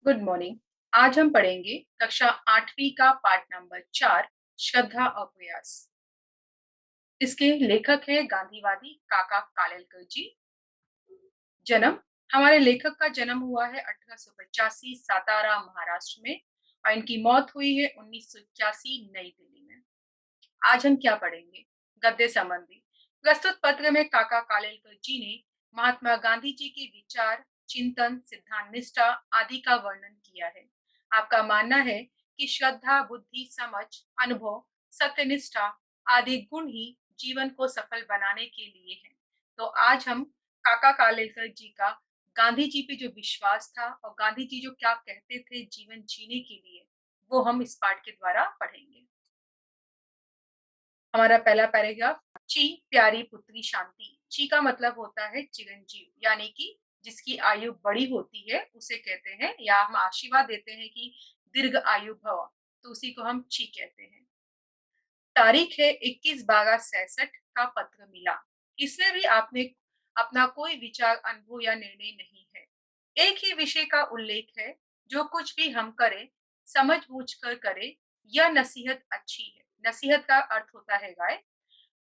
Good morning. आज हम पढ़ेंगे कक्षा 8वीं का पाठ नंबर 4 श्रद्धा और प्रयास। इसके लेखक है गांधीवादी काका कालेलकर जी। जन्म हमारे लेखक का जन्म हुआ है 1885 सातारा महाराष्ट्र में और इनकी मौत हुई है 1981 नई दिल्ली में। आज हम क्या पढ़ेंगे? गद्य संबंधी प्रस्तुत पत्र में काका कालेलकर जी ने महात्मा गांधी जी के विचार, चिंतन, सिद्धांत, निष्ठा आदि का वर्णन किया है। आपका मानना है कि श्रद्धा, बुद्धि, समझ, अनुभव, सत्यनिष्ठा आदि गुण ही जीवन को सफल बनाने के लिए हैं। तो आज हम काका कालेलकर जी का गांधी जी पे जो विश्वास था और गांधी जी जो क्या कहते थे जीवन जीने के लिए, वो हम इस पाठ के द्वारा पढ़ेंगे। हमारा पहला पैराग्राफ, ची प्यारी पुत्री शांति। ची का मतलब होता है चिरंजीव, यानी कि जिसकी आयु बड़ी होती है उसे कहते हैं, या हम आशीर्वाद देते हैं कि दीर्घ आयु भव, तो उसी को हम ची कहते हैं। तारीख है 21/12/66 का पत्र मिला। इसमें भी आपने अपना कोई विचार, अनुभव या निर्णय नहीं है। एक ही विषय का उल्लेख है, जो कुछ भी हम करें समझ बूझ कर करें, यह नसीहत अच्छी है। नसीहत का अर्थ होता है गाय।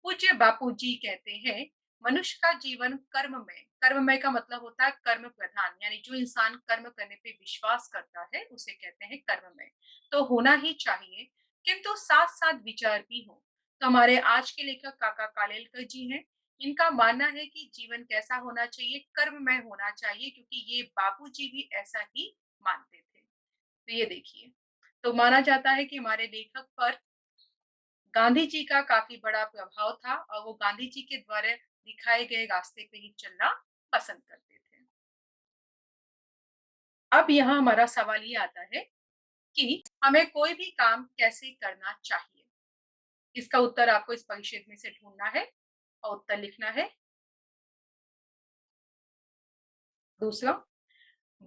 पूज्य बापूजी कहते हैं, मनुष्य का जीवन कर्ममय, कर्ममय का मतलब होता है कर्म प्रधान, यानी जो इंसान कर्म करने पे विश्वास करता है उसे कहते हैं कर्ममय। तो होना ही चाहिए, किंतु साथ साथ विचार भी हो। तो हमारे आज के लेखक काका कालेलकर जी हैं। इनका मानना है कि जीवन कैसा होना चाहिए, कर्ममय होना चाहिए, क्योंकि ये बापूजी भी ऐसा ही मानते थे। तो ये देखिए, तो माना जाता है कि हमारे लेखक पर गांधी जी का काफी बड़ा प्रभाव था और वो गांधी जी के द्वारा दिखाए गए रास्ते पे ही चलना पसंद करते थे। अब यहाँ हमारा सवाल ये आता है कि हमें कोई भी काम कैसे करना चाहिए। इसका उत्तर आपको इस परिच्छेद में से ढूंढना है और उत्तर लिखना है। दूसरा,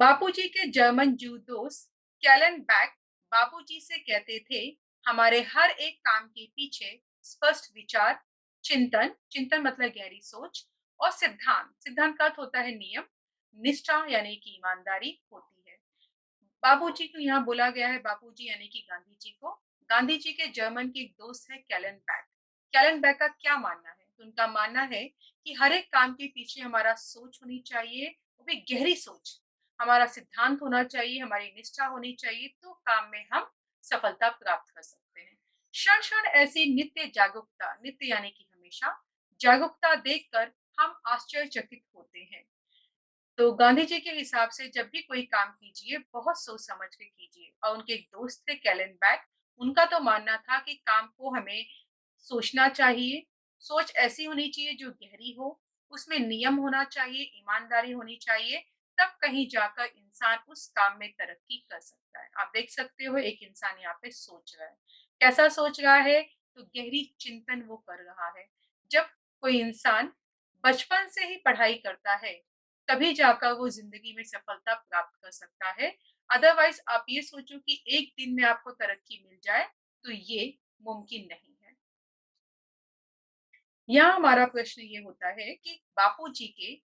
बापूजी के जर्मन जू दोस्त कैलन बैक बापूजी से कहते थे, हमारे हर एक काम के पीछे स्पष्ट विचार, चिंतन, चिंतन मतलब गहरी सोच, और सिद्धांत, सिद्धांत का अर्थ होता है नियम, निष्ठा यानी कि ईमानदारी होती है। बाबूजी को यहाँ बोला गया है, बाबूजी यानी कि गांधी जी को। गांधी जी के जर्मन के एक दोस्त है कैलन बैक। कैलन बैक का क्या मानना है? तो उनका मानना है कि हर एक काम के पीछे हमारा सोच होनी चाहिए, वो भी गहरी सोच। हमारा सिद्धांत होना चाहिए, हमारी निष्ठा होनी चाहिए, तो काम में हम सफलता प्राप्त कर सकते हैं। क्षण क्षण ऐसी नित्य जागरूकता, नित्य यानी कि हमेशा जागरूकता देखकर हम आश्चर्यचकित होते हैं। तो गांधी जी के हिसाब से जब भी कोई काम कीजिए बहुत सोच समझ के कीजिए। और उनके एक दोस्त थे कैलन बैक, उनका तो मानना था कि काम को हमें सोचना चाहिए। सोच ऐसी होनी चाहिए जो गहरी हो, उसमें नियम होना चाहिए, ईमानदारी होनी चाहिए, तब कहीं जाकर इंसान उस काम में तरक्की कर सकता है। आप देख सकते हो एक इंसान यहाँ पे सोच रहा है। कैसा सोच रहा है? तो गहरी चिंतन वो कर रहा है। जब कोई इंसान बचपन से ही पढ़ाई करता है, तभी जाकर वो ज़िंदगी में सफलता प्राप्त कर सकता है। अदरवाइज़ आप ये सोचो कि एक दिन में आपको तरक्की मिल जाए, तो ये मुमकिन नहीं है। यहाँ हमारा प्रश्न ये होता है कि बापूजी के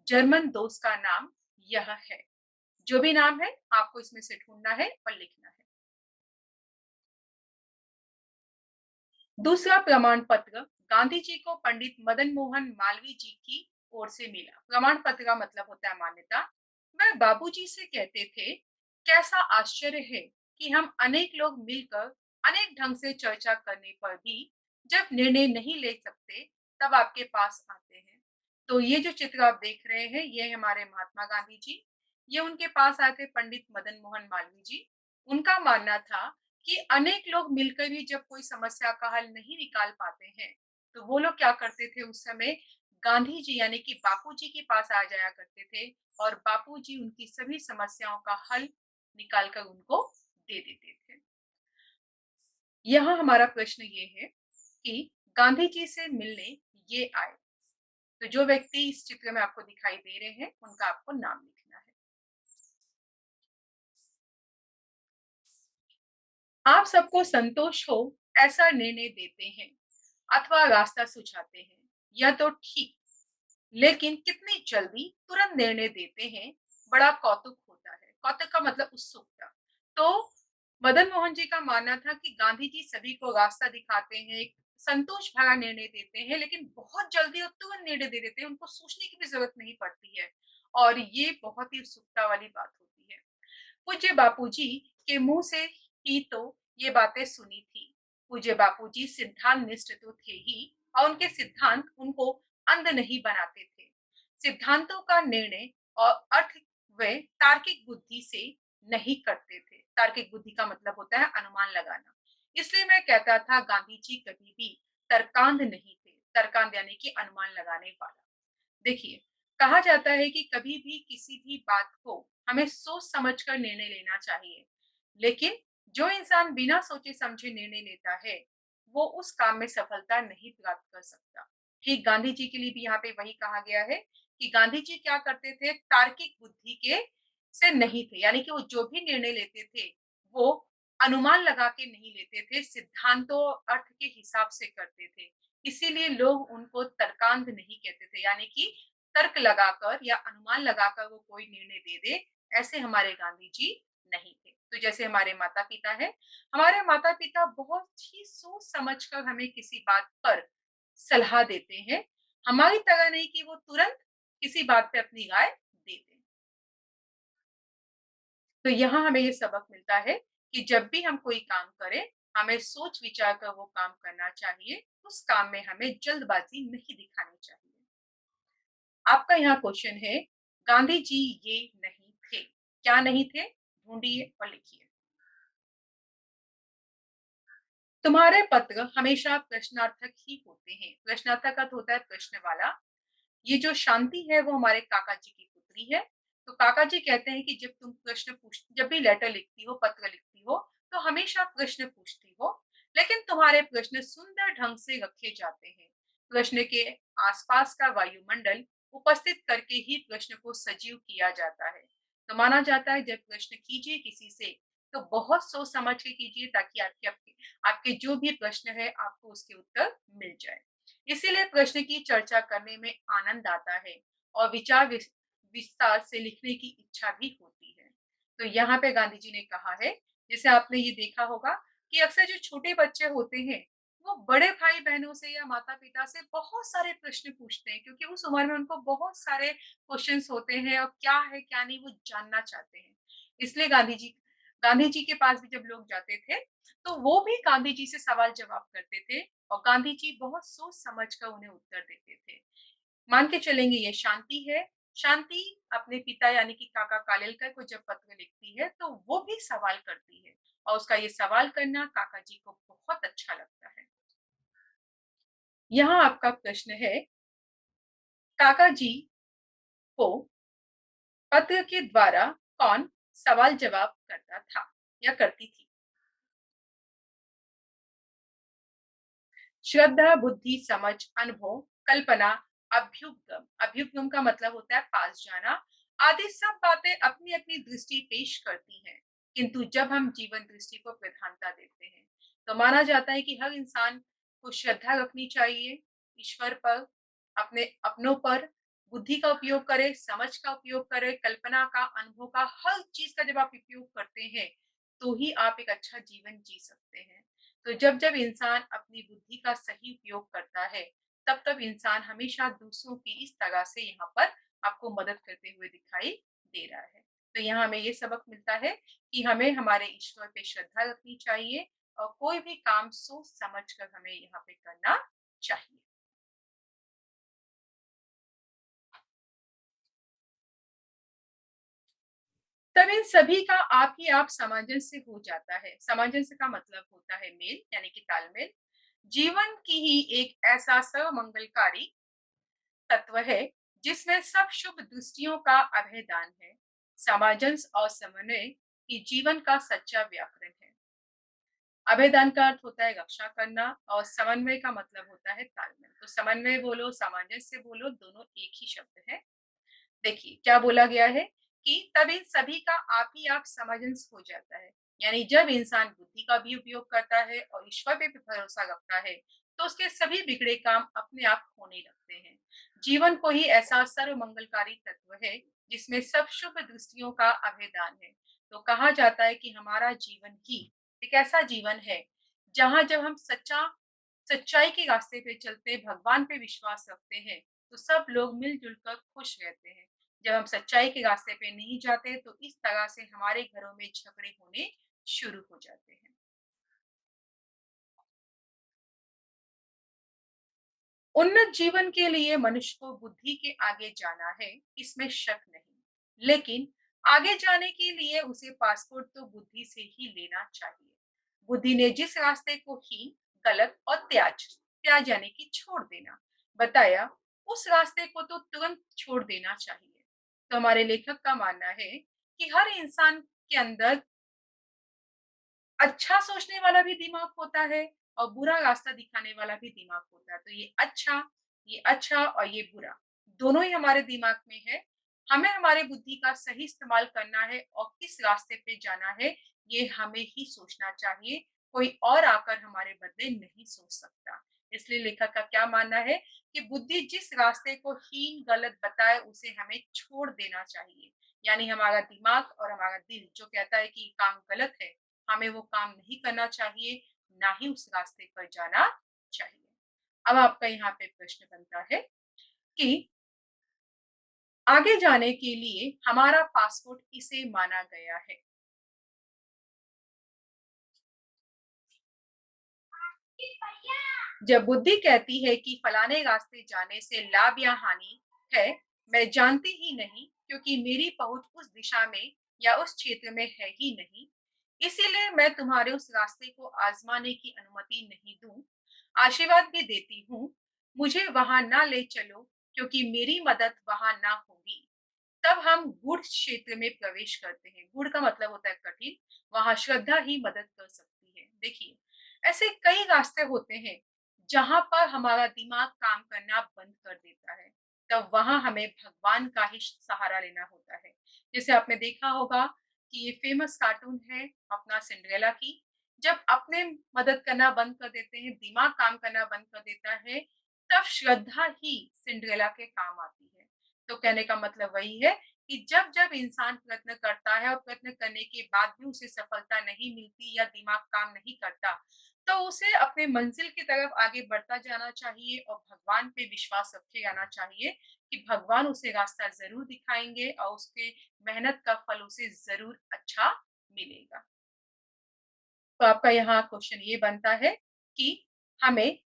जर्मन दोस्त का नाम यह है। जो भी नाम है, आपको इसमें से ढूँढना है और लिखना है। दूसरा प्रमाण पत्र गांधी जी को पंडित मदन मोहन मालवीय जी की ओर से मिला। प्रमाण पत्र का मतलब होता है मान्यता। वह बाबूजी से कहते थे, कैसा आश्चर्य है कि हम अनेक लोग मिलकर अनेक ढंग से चर्चा करने पर भी जब निर्णय नहीं ले सकते, तब आपके पास आते हैं। तो ये जो चित्र आप देख रहे हैं, ये हमारे महात्मा गांधी जी। ये उनके पास आए थे पंडित मदन मोहन मालवीय जी। उनका मानना था कि अनेक लोग मिलकर भी जब कोई समस्या का हल नहीं निकाल पाते हैं, तो वो लोग क्या करते थे उस समय, गांधी जी यानी कि बापूजी के पास आ जाया करते थे और बापूजी उनकी सभी समस्याओं का हल निकाल कर उनको दे देते थे। यहाँ हमारा प्रश्न ये है कि गांधी जी से मिलने ये आए, तो जो व्यक्ति इस चित्र में आपको दिखाई दे रहे हैं, उनका आपको नाम लिखना है। आप सबको संतोष हो ऐसा निर्णय देते हैं अथवा रास्ता सुझाते हैं, यह तो ठीक, लेकिन कितनी जल्दी तुरंत निर्णय देते हैं, बड़ा कौतुक होता है। कौतुक का मतलब उत्सुकता। तो मदन मोहन जी का मानना था कि गांधी जी सभी को रास्ता दिखाते हैं, एक संतोष भरा निर्णय देते हैं, लेकिन बहुत जल्दी और तुरंत निर्णय दे देते हैं, उनको सोचने की भी ज़रूरत नहीं पड़ती है और ये बहुत ही उत्सुकता वाली बात होती है। पूज्य बापूजी के मुँह से ही तो ये बातें सुनी थी। पूज्य बापूजी सिद्धांत निष्ठ तो थे ही और उनके सिद्धांत उनको अंध नहीं बनाते थे। सिद्धांतों का निर्णय और अर्थ वे तार्किक बुद्धि से नहीं करते थे। तार्किक बुद्धि का मतलब होता है अनुमान लगाना। इसलिए मैं कहता था गांधी जी कभी भी तर्कांध नहीं थे। तर्कांध यानी कि अनुमान लगाने वाला। देखिए, कहा जाता है कि कभी भी किसी भी बात को हमें सोच समझ कर निर्णय लेना चाहिए। लेकिन जो इंसान बिना सोचे समझे निर्णय लेता है, वो उस काम में सफलता नहीं प्राप्त कर सकता। ठीक गांधी जी के लिए भी यहाँ पे वही कहा गया है कि गांधी जी क्या करते थे, तार्किक बुद्धि के से नहीं थे, यानी कि वो जो भी निर्णय लेते थे, वो अनुमान लगा के नहीं लेते थे, सिद्धांतों अर्थ के हिसाब से करते थे। इसीलिए लोग उनको तर्कांध नहीं कहते थे, यानी कि तर्क लगाकर या अनुमान लगाकर वो कोई निर्णय दे दे, ऐसे हमारे गांधी जी नहीं थे। तो जैसे हमारे माता-पिता हैं, हमारे माता-पिता बहुत ही सोच समझ कर हमें किसी बात पर सलाह देते हैं। हमारी तरह नहीं कि वो तुरंत किसी बात पे अपनी राय दे दें। तो यहाँ हमें ये सबक मिलता है कि जब भी हम कोई काम करें, हमें सोच विचार कर वो काम करना चाहिए। उस काम में हमें जल्दबाजी नहीं दिखानी चाहिए। आपका यहाँ क्वेश्चन है, गांधी जी ये नहीं थे। क्या नहीं थे? ढूँढिए और लिखिए। तुम्हारे पत्र हमेशा प्रश्नार्थक ही होते हैं। प्रश्नार्थक अर्थ होता है प्रश्न वाला। ये जो शांति है वो हमारे काका जी की पुत्री है। तो काका जी कहते हैं कि जब भी लेटर लिखती हो, पत्र लिखती हो, तो हमेशा प्रश्न पूछती हो, लेकिन तुम्हारे प्रश्न सुंदर ढंग से रखे जाते हैं। प्रश्न के आसपास का वायुमंडल उपस्थित करके ही प्रश्न को सजीव किया जाता है। तो माना जाता है जब प्रश्न कीजिए किसी से, तो बहुत सोच समझ के कीजिए ताकि आपके आपके आपके जो भी प्रश्न है आपको उसके उत्तर मिल जाए। इसीलिए प्रश्न की चर्चा करने में आनंद आता है और विस्तार से लिखने की इच्छा भी होती है। तो यहाँ पे गांधी जी ने कहा है, जैसे आपने ये देखा होगा कि अक्सर जो छोटे बच्चे होते हैं, वो बड़े भाई बहनों से या माता पिता से बहुत सारे प्रश्न पूछते हैं, क्योंकि उस उम्र में उनको बहुत सारे क्वेश्चंस होते हैं और क्या है क्या नहीं वो जानना चाहते हैं। इसलिए गांधी जी के पास भी जब लोग जाते थे, तो वो भी गांधी जी से सवाल जवाब करते थे और गांधी जी बहुत सोच समझ कर उन्हें उत्तर देते थे। मान के चलेंगे ये शांति है। शांति अपने पिता यानी कि काका कालेलकर को जब पत्र लिखती है, तो वो भी सवाल करती है और उसका ये सवाल करना काका जी को बहुत अच्छा लगता है। यहाँ आपका प्रश्न है, काका जी को पत्र के द्वारा कौन सवाल जवाब करता था या करती थी? श्रद्धा, बुद्धि, समझ, अनुभव, कल्पना, अभ्युपगम। अभ्युपगम का मतलब होता है पास जाना। आदि सब बातें अपनी-अपनी दृष्टि पेश करती हैं, किंतु जब हम जीवन दृष्टि को प्रधानता देते हैं, तो माना जाता है कि हर इंसान को श्रद्धा रखनी चाहिए ईश्वर पर, अपने अपनों पर, बुद्धि का उपयोग करे, समझ का उपयोग करे, कल्पना का, अनुभव का, हर चीज़ का जब आप उपयोग करते हैं, तो ही आप एक अच्छा जीवन जी सकते हैं। तो जब-जब इंसान अपनी बुद्धि का सही उपयोग करता है, तब-तब इंसान हमेशा दूसरों की इस तरह से यहाँ पर आपको मदद करते हुए दिखाई दे रहा है। तो यहाँ हमें ये सबक मिलता है कि हमें हमारे ईश्वर पे श्रद्धा रखनी चाहिए और कोई भी काम सोच समझ कर हमें यहाँ पे करना चाहिए। तब इन सभी का आप ही आप सामंजस्य हो जाता है। सामंजस्य का मतलब होता है मेल यानी कि तालमेल। जीवन की ही एक ऐसा सर्वमंगलकारी तत्व है जिसमें सब शुभ दृष्टियों का अभेदान है। सामंजस्य और समन्वय ही जीवन का सच्चा व्याकरण है। अभेदान का अर्थ होता है रक्षा करना और समन्वय का मतलब होता है तालमेल। तो समन्वय बोलो, सामंजस्य बोलो, दोनों एक ही शब्द है। देखिए क्या बोला गया है कि तब इन सभी का आप ही आप सामंजस्य हो जाता है। यानी जब इंसान बुद्धि का भी उपयोग करता है और ईश्वर पे भी भरोसा रखता है, तो उसके सभी बिगड़े काम अपने आप होने लगते हैं। जीवन को ही ऐसा सर्वमंगलकारी तत्व है जिसमें सब शुभ दृष्टियों का अभेदान है। तो कहा जाता है कि हमारा जीवन ही एक ऐसा जीवन है, जहाँ जब हम सच्चाई के रास्ते पे चलते, भगवान पे विश्वास रखते हैं, तो सब लोग मिल-जुल कर खुश रहते हैं। जब हम सच्चाई के रास्ते पे नहीं जाते, तो इस तरह से हमारे घरों में झगड़े होने शुरू हो जाते हैं। उन्नत जीवन के लिए मनुष्य को बुद्धि के आगे जाना है, इसमें शक नहीं। लेकिन आगे जाने के लिए उसे पासपोर्ट तो बुद्धि से ही लेना चाहिए। बुद्धि ने जिस रास्ते को ही गलत और त्याज यानी कि छोड़ देना बताया, उस रास्ते को तो तुरंत छोड़ देना चाहिए। तो हमारे लेखक का मानना है कि हर इंसान के अंदर अच्छा सोचने वाला भी दिमाग होता है और बुरा रास्ता दिखाने वाला भी दिमाग होता है। तो ये अच्छा और ये बुरा, दोनों ही हमारे दिमाग में है। हमें हमारे बुद्धि का सही इस्तेमाल करना है और किस रास्ते पे जाना है, ये हमें ही सोचना चाहिए। कोई और आकर हमारे बदले नहीं सोच सकता। इसलिए लेखक का क्या मानना है कि बुद्धि जिस रास्ते को हीन, गलत बताए, उसे हमें छोड़ देना चाहिए। यानी हमारा दिमाग और हमारा दिल जो कहता है कि ये काम गलत है, हमें वो काम नहीं करना चाहिए, ना ही उस रास्ते पर जाना चाहिए। अब आपका यहाँ पे प्रश्न बनता है कि आगे जाने के लिए हमारा पासपोर्ट किसे माना गया है? जब बुद्धि कहती है कि फलाने रास्ते जाने से लाभ या हानि है, मैं जानती ही नहीं क्योंकि मेरी पहुंच उस दिशा में या उस क्षेत्र में है ही नहीं, इसीलिए मैं तुम्हारे उस रास्ते को आजमाने की अनुमति नहीं दूं। आशीर्वाद भी देती हूँ, मुझे वहां ना ले चलो क्योंकि मेरी मदद वहां ना होगी। तब हम गूढ़ क्षेत्र में प्रवेश करते हैं। गूढ़ का मतलब होता है कठिन, वहां श्रद्धा ही मदद कर सकती है। देखिए, ऐसे कई रास्ते होते हैं जहां पर हमारा दिमाग काम करना बंद कर देता है, तब वहां हमें भगवान का ही सहारा लेना होता है। जैसे आपने देखा होगा कि ये फेमस कार्टून है अपना सिंड्रेला की, जब अपने मदद करना बंद कर देते हैं, दिमाग काम करना बंद कर देता है, तब श्रद्धा ही सिंड्रेला के काम आती है। तो कहने का मतलब वही है कि जब-जब इंसान प्रयत्न करता है और प्रयत्न करने के बाद भी उसे सफलता नहीं मिलती या दिमाग काम नहीं करता, तो उसे अपने मंजिल की तरफ आगे बढ़ता जाना चाहिए और भगवान पे विश्वास रखे जाना चाहिए कि भगवान उसे रास्ता ज़रूर दिखाएँगे और उसके मेहनत का फल उसे ज़रूर अच्छा मिलेगा। तो आपका यहाँ क्वेश्चन ये बनता है कि हमें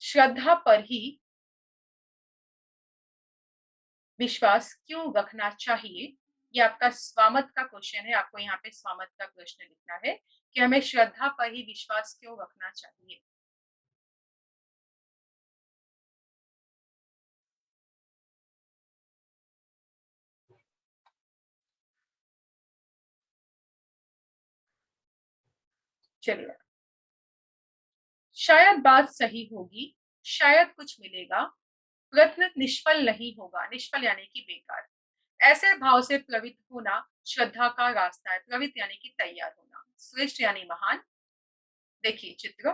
श्रद्धा पर ही विश्वास क्यों रखना चाहिए? ये आपका स्वामत का क्वेश्चन है, आपको यहाँ पे स्वामत का प्रश्न लिखना है कि हमें श्रद्धा पर ही विश्वास क्यों रखना चाहिए? चलिए, शायद बात सही होगी, शायद कुछ मिलेगा, प्रयत्न निष्फल नहीं होगा, निष्फल यानी कि बेकार। ऐसे भाव से प्लवित होना श्रद्धा का रास्ता है, प्लवित यानी कि तैयार होना, श्रेष्ठ यानी महान। देखिए चित्र,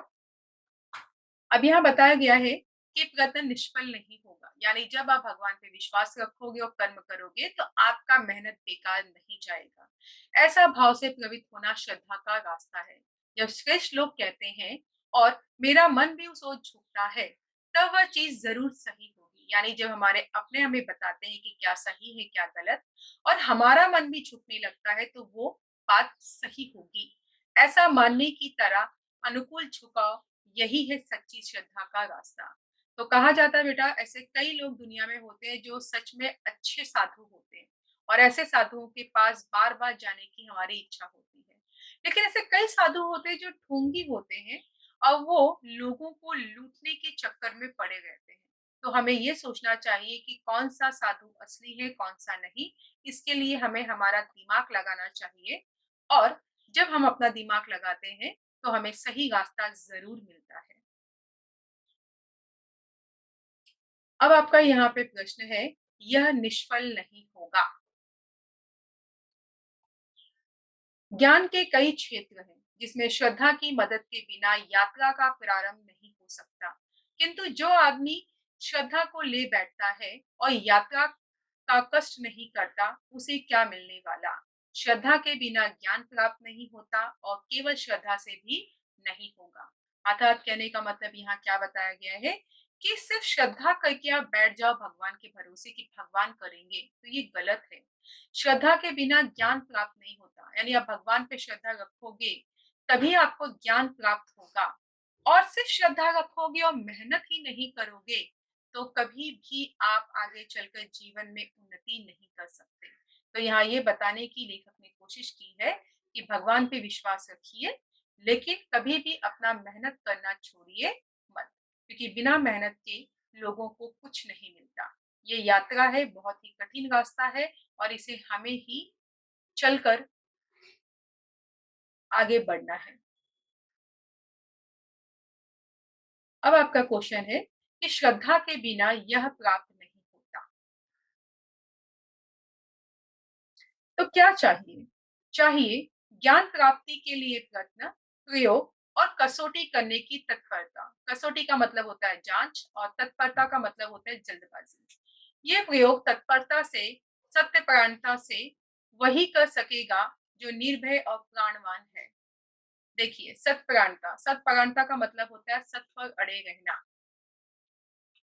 अब यहाँ बताया गया है कि प्रयत्न निष्फल नहीं होगा, यानी जब आप भगवान पे विश्वास रखोगे और कर्म करोगे तो आपका मेहनत बेकार नहीं जाएगा। ऐसा भाव से प्रेरित होना श्रद्धा का रास्ता है। जब श्रेष्ठ लोग कहते हैं और मेरा मन भी उस ओर झुकता है, तब वह चीज जरूर सही होगी। यानी जब हमारे अपने हमें बताते हैं कि क्या सही है क्या गलत, और हमारा मन भी झुकने लगता है, तो वो बात सही होगी। ऐसा मानने की तरह अनुकूल झुकाव, यही है सच्ची श्रद्धा का रास्ता। तो कहा जाता है बेटा, ऐसे कई लोग दुनिया में होते हैं जो सच में अच्छे साधु होते हैं और ऐसे साधुओं के पास बार-बार जाने की हमारी इच्छा होती है। लेकिन ऐसे कई साधु होते हैं जो ढोंगी होते हैं और वो लोगों को लूटने के चक्कर में पड़े रहते हैं। तो हमें ये सोचना चाहिए कि कौन-सा साधु असली है, कौन-सा नहीं। इसके लिए हमें हमारा दिमाग लगाना चाहिए और जब हम अपना दिमाग लगाते हैं, तो हमें सही रास्ता ज़रूर मिलता है। अब आपका यहाँ पे प्रश्न है, यह निष्फल नहीं होगा। ज्ञान के कई क्षेत्र हैं, जिसमें श्रद्धा की मदद के बिना यात्रा का प्रारंभ नहीं हो सकता। किंतु जो आदमी श्रद्धा को ले बैठता है और यात्रा का कष्ट नहीं करता, उसे क्या मिलने वाला? श्रद्धा के बिना ज्ञान प्राप्त नहीं होता और केवल श्रद्धा से भी नहीं होगा। अर्थात कहने का मतलब यहाँ क्या बताया गया है कि सिर्फ श्रद्धा करके आप बैठ जाओ भगवान के भरोसे कि भगवान करेंगे, तो ये गलत है। श्रद्धा के बिना ज्ञान प्राप्त नहीं होता, यानी आप भगवान पे श्रद्धा रखोगे, तभी आपको ज्ञान प्राप्त होगा। और सिर्फ श्रद्धा रखोगे और मेहनत ही नहीं करोगे, तो कभी भी आप आगे चलकर जीवन में उन्नति नहीं कर सकते। तो यहाँ ये बताने की लेखक ने कोशिश की है कि भगवान पे विश्वास रखिए, लेकिन कभी भी अपना मेहनत करना छोड़िए मत, क्योंकि बिना मेहनत के लोगों को कुछ नहीं मिलता। ये यात्रा है, बहुत ही कठिन रास्ता है और इसे हमें ही चलकर आगे बढ़ना है। अब आपका क्वेश्चन है कि श्रद्धा के बिना यह प्राप्त नहीं होता, तो क्या चाहिए? चाहिए ज्ञान प्राप्ति के लिए प्रयत्न, प्रयोग और कसौटी करने की तत्परता। कसौटी का मतलब होता है जांच और तत्परता का मतलब होता है जल्दबाजी। ये प्रयोग तत्परता से, सत्यपरायणता से वही कर सकेगा जो निर्भय और प्राणवान है। देखिए, सत्परायणता, सत्परायणता का मतलब होता है सत्य पर अड़े रहना।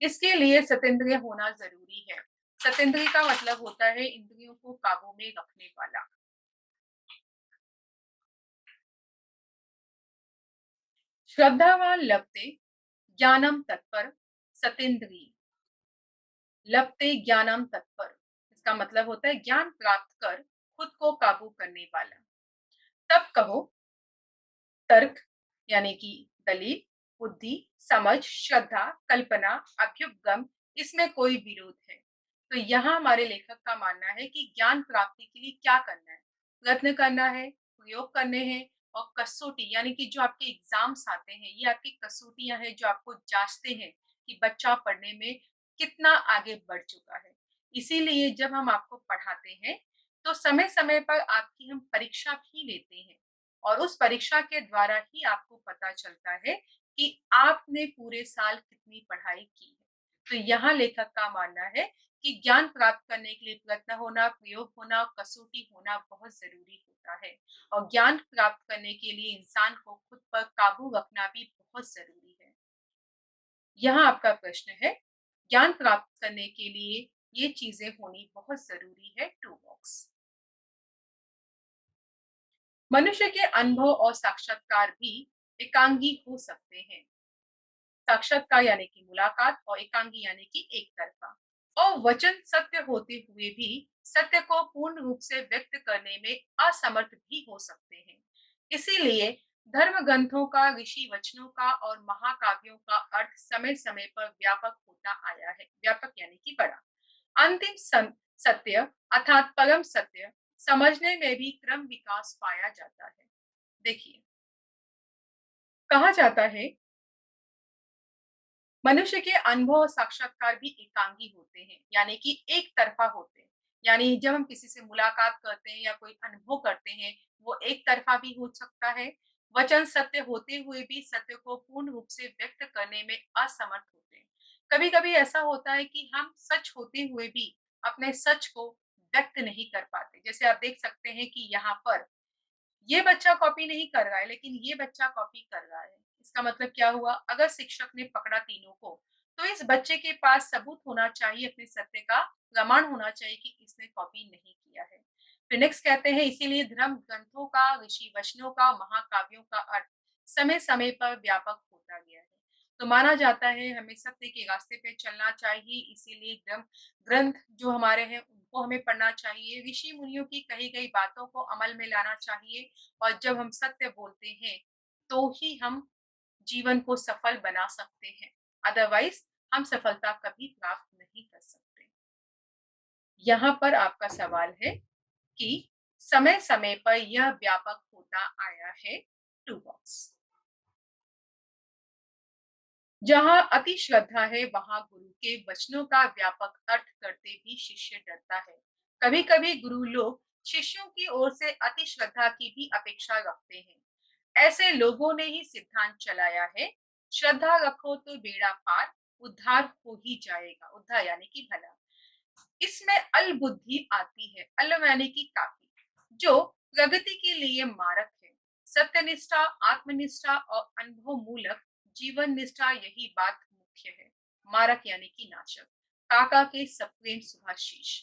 इसके लिए सतेंद्रिय होना जरूरी है। सतेंद्रिय का मतलब होता है इंद्रियों को काबू में रखने वाला। श्रद्धावान लभते ज्ञानम तत्पर सतेंद्रिय, लभते ज्ञानम तत्पर, इसका मतलब होता है ज्ञान प्राप्त कर खुद को काबू करने वाला। तब कहो तर्क, यानी कि दलील, बुद्धि, समझ, श्रद्धा, कल्पना, अभ्युपगम, इसमें कोई विरोध है। तो यहाँ हमारे लेखक का मानना है कि ज्ञान प्राप्ति के लिए क्या करना है? प्रयत्न करना है, प्रयोग करने हैं और कसौटी, यानी कि जो आपके एग्जाम्स आते हैं, ये आपकी कसौटियां हैं जो आपको जांचते हैं कि बच्चा पढ़ने में कितना आगे बढ़ चुका है। इसीलिए जब हम आपको पढ़ाते हैं, तो समय समय पर आपकी हम परीक्षा भी लेते हैं और उस परीक्षा के द्वारा ही आपको पता चलता है कि आपने पूरे साल कितनी पढ़ाई की है। तो यहाँ लेखक का मानना है कि ज्ञान प्राप्त करने के लिए प्रयत्न होना, प्रयोग होना, कसौटी होना बहुत जरूरी होता है और ज्ञान प्राप्त करने के लिए इंसान को खुद पर काबू रखना भी बहुत जरूरी है। यहाँ आपका प्रश्न है, ज्ञान प्राप्त करने के लिए ये चीजें होनी बहुत जरूरी है, टू बॉक्स। मनुष्य के अनुभव और साक्षात्कार भी एकांगी हो सकते हैं। साक्षात्कार यानी कि मुलाकात और एकांगी यानी कि एक तरफा। और वचन सत्य होते हुए भी सत्य को पूर्ण रूप से व्यक्त करने में असमर्थ भी हो सकते हैं। इसीलिए धर्म ग्रंथों का, ऋषि वचनों का और महाकाव्यों का अर्थ समय समय पर व्यापक होता आया है। व्यापक यानी कि बड़ा। सत्य अर्थात परम सत्य समझने में भी क्रम विकास पाया जाता है। देखिए, कहा जाता है मनुष्य के अनुभव और साक्षात्कार भी एकांगी होते हैं, यानी कि एक तरफा होते हैं। यानी जब हम किसी से मुलाकात करते हैं या कोई अनुभव करते हैं, वो एक तरफा भी हो सकता है। वचन सत्य होते हुए भी सत्य को पूर्ण रूप से व्यक्त करने में असमर्थ होते हैं। कभी कभी ऐसा होता है कि हम सच होते हुए भी अपने सच को व्यक्त नहीं कर पाते। जैसे आप देख सकते हैं कि यहाँ पर ये बच्चा कॉपी नहीं कर रहा है, लेकिन ये बच्चा कॉपी कर रहा है। इसका मतलब क्या हुआ? अगर शिक्षक ने पकड़ा तीनों को, तो इस बच्चे के पास सबूत होना चाहिए, अपने सत्य का प्रमाण होना चाहिए कि इसने कॉपी नहीं किया है। फिर नेक्स्ट कहते हैं, इसीलिए धर्म ग्रंथों का, ऋषि वचनों का, महाकाव्यों का अर्थ समय समय पर व्यापक होता गया है। तो माना जाता है हमें सत्य के रास्ते पे चलना चाहिए, इसीलिए ग्रंथ जो हमारे हैं उनको हमें पढ़ना चाहिए, ऋषि मुनियों की कही गई बातों को अमल में लाना चाहिए और जब हम सत्य बोलते हैं तो ही हम जीवन को सफल बना सकते हैं। अदरवाइज हम सफलता कभी प्राप्त नहीं कर सकते। यहाँ पर आपका सवाल है कि समय समय पर यह व्यापक होता आया है, टू बॉक्स। जहाँ अति श्रद्धा है वहां गुरु के वचनों का व्यापक अर्थ करते भी शिष्य डरता है। कभी कभी गुरु लोग शिष्यों की ओर से अति श्रद्धा की भी अपेक्षा रखते हैं। ऐसे लोगों ने ही सिद्धांत चलाया है, श्रद्धा रखो तो बेड़ा पार, उद्धार हो ही जाएगा। उद्धार यानी कि भला। इसमें अल बुद्धि आती है, अल यानी कि काफी, जो प्रगति के लिए मारक है। सत्यनिष्ठा, आत्मनिष्ठा और अनुभव मूलक जीवन निष्ठा, यही बात मुख्य है। मारक यानी कि नाशक। काका के सप्रेम सुभाषीष।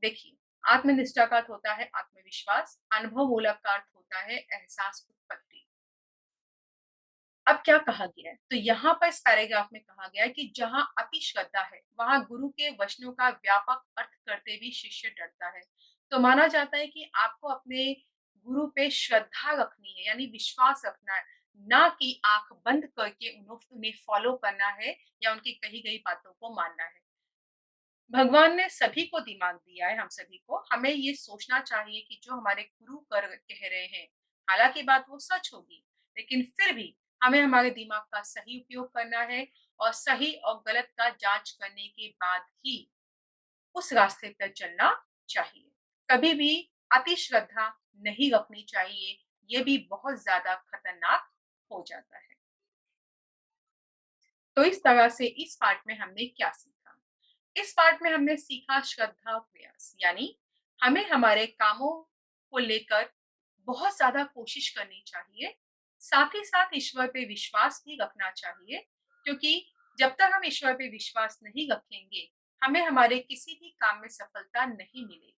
देखिए, आत्मनिष्ठा का अर्थ होता है आत्मविश्वास, अनुभव मूलक का अर्थ होता है एहसास उत्पत्ति। अब क्या कहा गया है? तो यहाँ पर इस पैराग्राफ में कहा गया है कि जहाँ अति श्रद्धा है, वहाँ गुरु के वचनों का व्यापक अर्थ करते भी शिष्य डरता है। तो माना जाता है कि आपको अपने गुरु पे श्रद्धा रखनी है, यानी विश्वास रखना है, ना कि आँख बंद करके उन्हें फॉलो करना है या उनकी कही गई बातों को मानना है। भगवान ने सभी को दिमाग दिया है, हम सभी को। हमें ये सोचना चाहिए कि जो हमारे गुरु कर कह रहे हैं, हालाँकि बात वो सच होगी, लेकिन फिर भी हमें हमारे दिमाग का सही उपयोग करना है और सही और गलत का जाँच करने के बाद ही उस रास्ते पर चलना चाहिए। कभी भी अति श्रद्धा नहीं रखनी चाहिए, ये भी बहुत ज़्यादा खतरनाक हो जाता है। तो इस तरह से इस पाठ में हमने क्या सीखा? इस पाठ में हमने सीखा श्रद्धा और प्रयास, यानी हमें हमारे कामों को लेकर बहुत ज़्यादा कोशिश करनी चाहिए। साथ ही साथ ईश्वर पे विश्वास भी रखना चाहिए, क्योंकि जब तक हम ईश्वर पे विश्वास नहीं रखेंगे, हमें हमारे किसी भी काम में सफलता नहीं मिलेगी।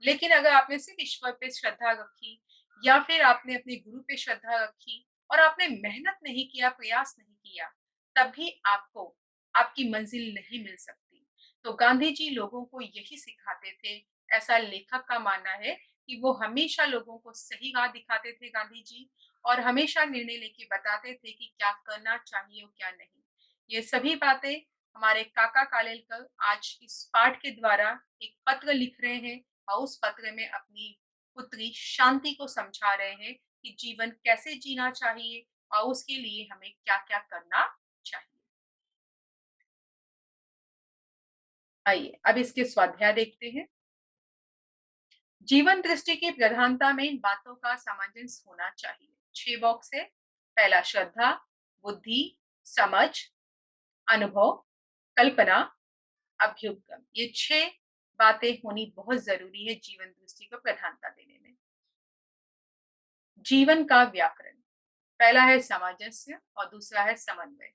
लेकिन अगर आपने सिर्फ ईश्वर पे श्रद्धा रखी या फिर आपने अपने गुरु पे श्रद्धा रखी और आपने मेहनत नहीं किया, प्रयास नहीं किया, तब भी आपको आपकी मंजिल नहीं मिल सकती। तो गांधी जी लोगों को यही सिखाते थे, ऐसा लेखक का मानना है कि वो हमेशा लोगों को सही राह दिखाते थे गांधी जी, और हमेशा निर्णय लेके बताते थे कि क्या करना चाहिए और क्या नहीं। ये सभी बातें हमारे काका कालेलकर आज इस पाठ के द्वारा एक पत्र लिख रहे हैं और उस पत्र में अपनी पुत्री शांति को समझा रहे हैं कि जीवन कैसे जीना चाहिए और उसके लिए हमें क्या-क्या करना चाहिए। आइए, अब इसके स्वाध्याय देखते हैं। जीवन दृष्टि की प्रधानता में इन बातों का सामंजस्य होना चाहिए। 6 बॉक्स है। पहला श्रद्धा, बुद्धि, समझ, अनुभव, कल्पना, अभ्युदगम। ये 6 बातें होनी बहुत ज़रूरी है जीवन दृष्टि को प्रधानता देने में। जीवन का व्याकरण, पहला है सामंजस्य और दूसरा है समन्वय।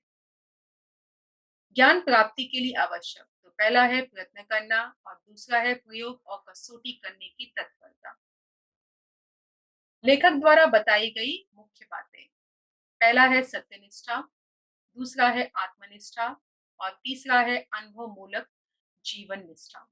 ज्ञान प्राप्ति के लिए आवश्यक, तो पहला है प्रयत्न करना और दूसरा है प्रयोग और कसौटी करने की तत्परता। लेखक द्वारा बताई गई मुख्य बातें, पहला है सत्यनिष्ठा, दूसरा है आत्मनिष्ठा और तीसरा है अनुभव मूलक जीवन निष्ठा।